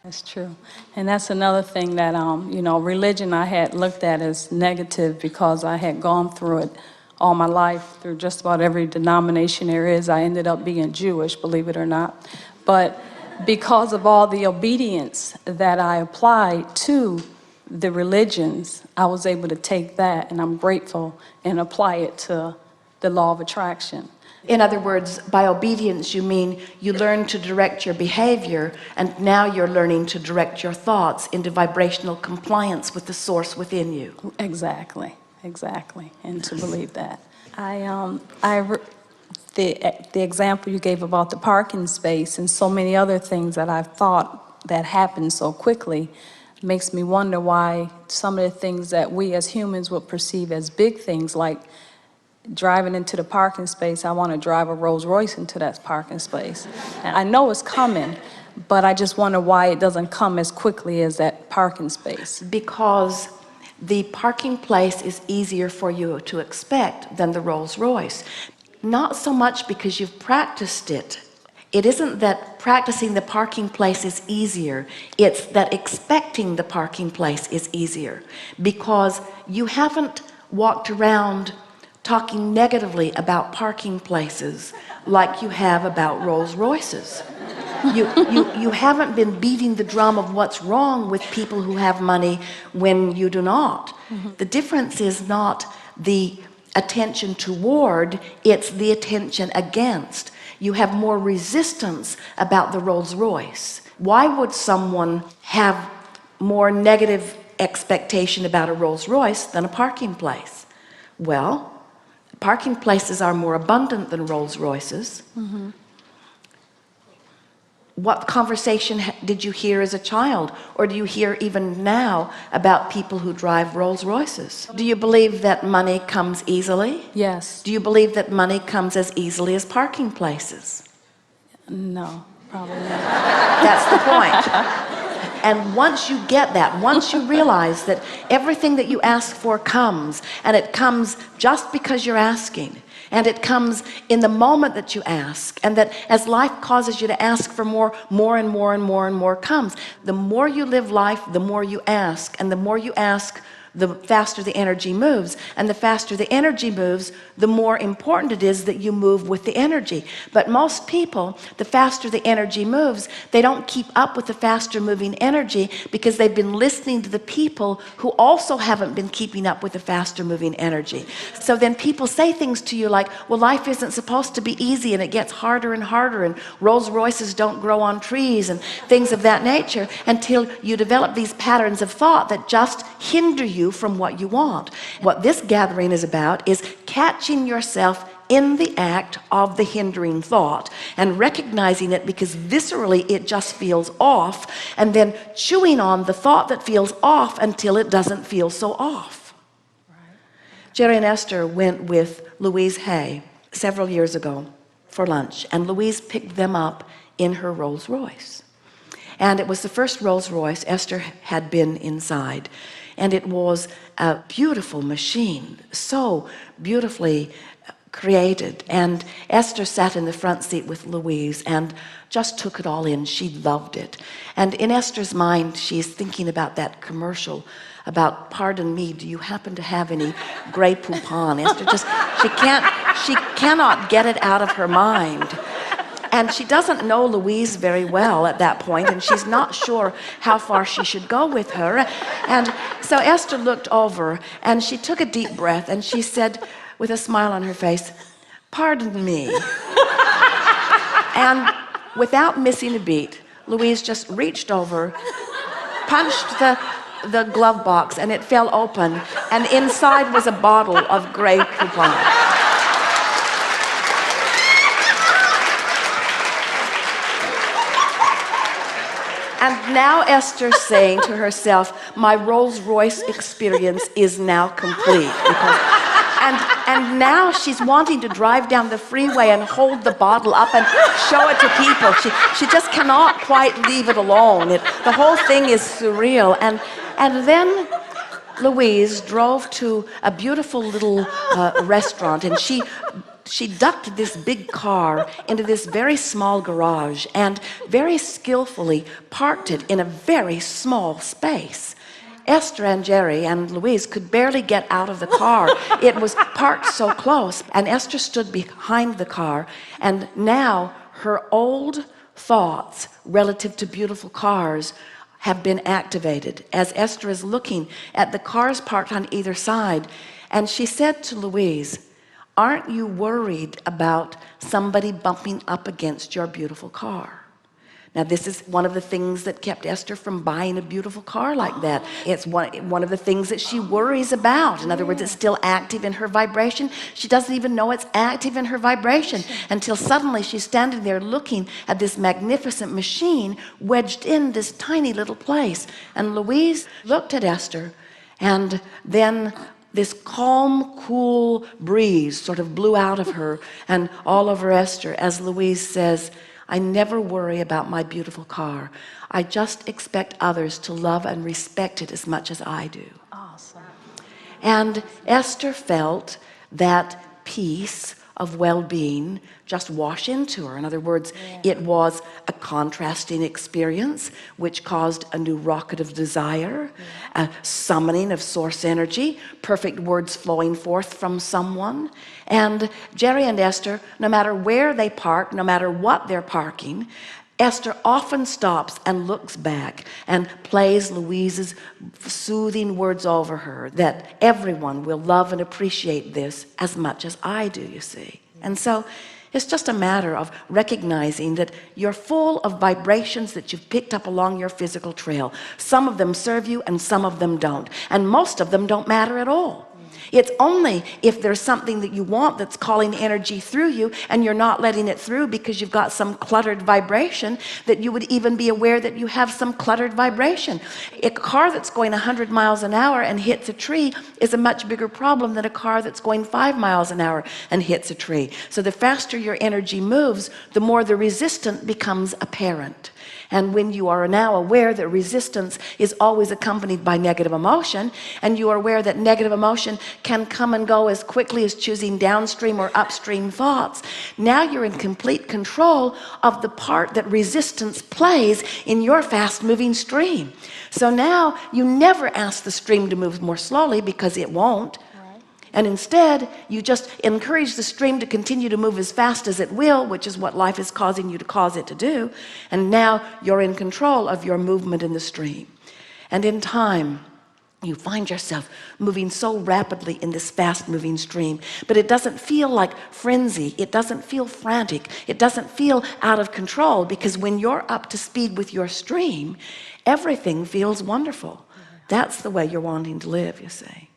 That's true. And that's another thing that, religion I had looked at as negative because I had gone through it all my life through just about every denomination there is. I ended up being Jewish, believe it or not. But because of all the obedience that I applied to the religions, I was able to take that, and I'm grateful, and apply it to the law of attraction. In other words, by obedience, you mean you learn to direct your behavior, and now you're learning to direct your thoughts into vibrational compliance with the source within you. Exactly, and to believe that. The example you gave about the parking space and so many other things that I've thought that happened so quickly makes me wonder why some of the things that we as humans would perceive as big things, like driving into the parking space, I want to drive a Rolls Royce into that parking space. And I know it's coming, but I just wonder why it doesn't come as quickly as that parking space. Because the parking place is easier for you to expect than the Rolls Royce. Not so much because you've practiced it. It isn't that practicing the parking place is easier. It's that expecting the parking place is easier, because you haven't walked around talking negatively about parking places like you have about Rolls Royces. You haven't been beating the drum of what's wrong with people who have money when you do not. The difference is not the attention toward, it's the attention against. You have more resistance about the Rolls Royce. Why would someone have more negative expectation about a Rolls Royce than a parking place? Well, parking places are more abundant than Rolls Royces. What conversation did you hear as a child, or do you hear even now about people who drive Rolls Royces? Do you believe that money comes easily? Yes. Do you believe that money comes as easily as parking places? No, probably not. That's the point. And once you get that, once you realize that everything that you ask for comes, and it comes just because you're asking, and it comes in the moment that you ask, and that as life causes you to ask for more and more comes. The more you live life, the more you ask, and the more you ask, the faster the energy moves, and the faster the energy moves, the more important it is that you move with the energy. But most people, the faster the energy moves, they don't keep up with the faster moving energy because they've been listening to the people who also haven't been keeping up with the faster moving energy. So then people say things to you like, well, life isn't supposed to be easy, and it gets harder and harder, and Rolls Royces don't grow on trees, and things of that nature, until you develop these patterns of thought that just hinder you from what you want. What this gathering is about is catching yourself in the act of the hindering thought and recognizing it, because viscerally it just feels off, and then chewing on the thought that feels off until it doesn't feel so off. Jerry and Esther went with Louise Hay several years ago for lunch, and Louise picked them up in her Rolls Royce. And it was the first Rolls Royce. Esther had been inside, and it was a beautiful machine, so beautifully created. And Esther sat in the front seat with Louise and just took it all in. She loved it. And in Esther's mind, she's thinking about that commercial about, pardon me, do you happen to have any Grey Poupon? Esther just, she cannot get it out of her mind. And she doesn't know Louise very well at that point, and she's not sure how far she should go with her. And so Esther looked over, and she took a deep breath, and she said, with a smile on her face, pardon me. And without missing a beat, Louise just reached over, punched the glove box, and it fell open, and inside was a bottle of Grey Poupon. And now Esther's saying to herself, my Rolls Royce experience is now complete. And now she's wanting to drive down the freeway and hold the bottle up and show it to people. She just cannot quite leave it alone. The whole thing is surreal. And then Louise drove to a beautiful little restaurant, and she she ducked this big car into this very small garage and very skillfully parked it in a very small space. Esther and Jerry and Louise could barely get out of the car. It was parked so close, and Esther stood behind the car, and now her old thoughts relative to beautiful cars have been activated as Esther is looking at the cars parked on either side. And she said to Louise, aren't you worried about somebody bumping up against your beautiful car? Now this is one of the things that kept Esther from buying a beautiful car like that. It's one of the things that she worries about. In other words, it's still active in her vibration. She doesn't even know it's active in her vibration until suddenly she's standing there looking at this magnificent machine wedged in this tiny little place. And Louise looked at Esther, and then this calm, cool breeze sort of blew out of her and all over Esther as Louise says, I never worry about my beautiful car. I just expect others to love and respect it as much as I do. Awesome. And Esther felt that peace of well-being just wash into her. In other words, it was a contrasting experience which caused a new rocket of desire, a summoning of source energy, perfect words flowing forth from someone. And Jerry and Esther, no matter where they park, no matter what they're parking, Esther often stops and looks back and plays Louise's soothing words over her that everyone will love and appreciate this as much as I do, you see. And so it's just a matter of recognizing that you're full of vibrations that you've picked up along your physical trail. Some of them serve you and some of them don't. And most of them don't matter at all. It's only if there's something that you want that's calling energy through you and you're not letting it through because you've got some cluttered vibration that you would even be aware that you have some cluttered vibration. A car that's going 100 miles an hour and hits a tree is a much bigger problem than a car that's going 5 miles an hour and hits a tree. So the faster your energy moves, the more the resistance becomes apparent. And when you are now aware that resistance is always accompanied by negative emotion, and you are aware that negative emotion can come and go as quickly as choosing downstream or upstream thoughts, now you're in complete control of the part that resistance plays in your fast-moving stream. So now you never ask the stream to move more slowly because it won't. And instead, you just encourage the stream to continue to move as fast as it will, which is what life is causing you to cause it to do. And now you're in control of your movement in the stream. And in time, you find yourself moving so rapidly in this fast-moving stream, but it doesn't feel like frenzy. It doesn't feel frantic. It doesn't feel out of control, because when you're up to speed with your stream, everything feels wonderful. That's the way you're wanting to live, you see.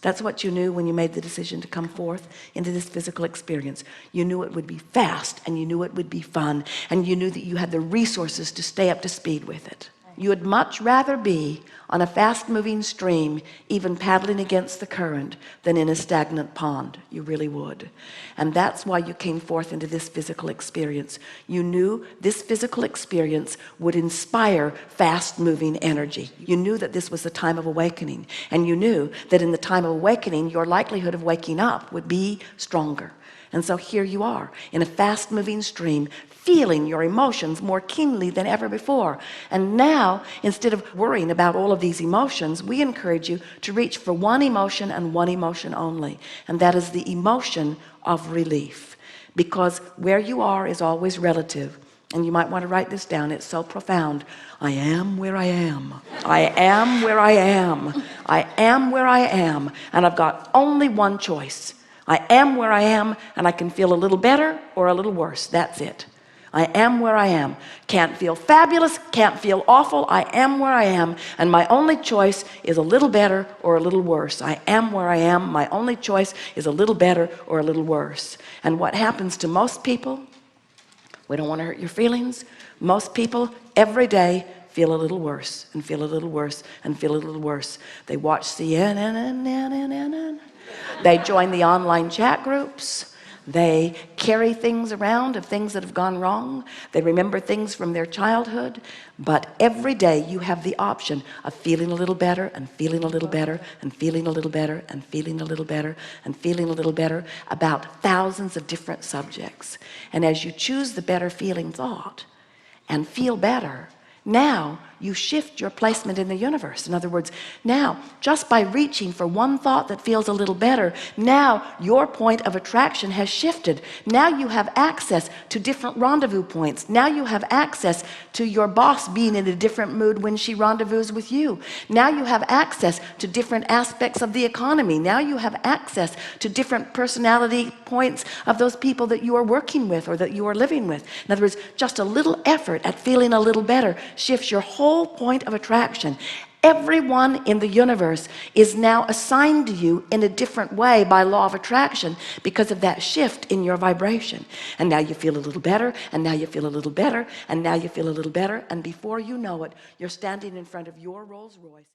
That's what you knew when you made the decision to come forth into this physical experience. You knew it would be fast, and you knew it would be fun, and you knew that you had the resources to stay up to speed with it. You would much rather be on a fast-moving stream, even paddling against the current, than in a stagnant pond. You really would. And that's why you came forth into this physical experience. You knew this physical experience would inspire fast-moving energy. You knew that this was the time of awakening, and you knew that in the time of awakening, your likelihood of waking up would be stronger. And so here you are in a fast-moving stream, feeling your emotions more keenly than ever before. And now, instead of worrying about all of these emotions, we encourage you to reach for one emotion and one emotion only. And that is the emotion of relief. Because where you are is always relative. And you might want to write this down. It's so profound. I am where I am. I am where I am. I am where I am. And I've got only one choice. I am where I am, and I can feel a little better or a little worse. That's it. I am where I am. Can't feel fabulous, can't feel awful. I am where I am, and my only choice is a little better or a little worse. I am where I am. My only choice is a little better or a little worse. And what happens to most people, we don't want to hurt your feelings. Most people every day feel a little worse and feel a little worse and feel a little worse. They watch CNN. They join the online chat groups. They carry things around of things that have gone wrong. They remember things from their childhood. But every day you have the option of feeling a little better and feeling a little better and feeling a little better and feeling a little better and feeling a little better about thousands of different subjects. And as you choose the better feeling thought and feel better, now you shift your placement in the universe. In other words, now just by reaching for one thought that feels a little better, now your point of attraction has shifted. Now you have access to different rendezvous points. Now you have access to your boss being in a different mood when she rendezvous with you. Now you have access to different aspects of the economy. Now you have access to different personality points of those people that you are working with or that you are living with. In other words, just a little effort at feeling a little better shifts your whole point of attraction. Everyone in the universe is now assigned to you in a different way by law of attraction because of that shift in your vibration. And now you feel a little better, and now you feel a little better, and now you feel a little better, and before you know it, you're standing in front of your Rolls Royce.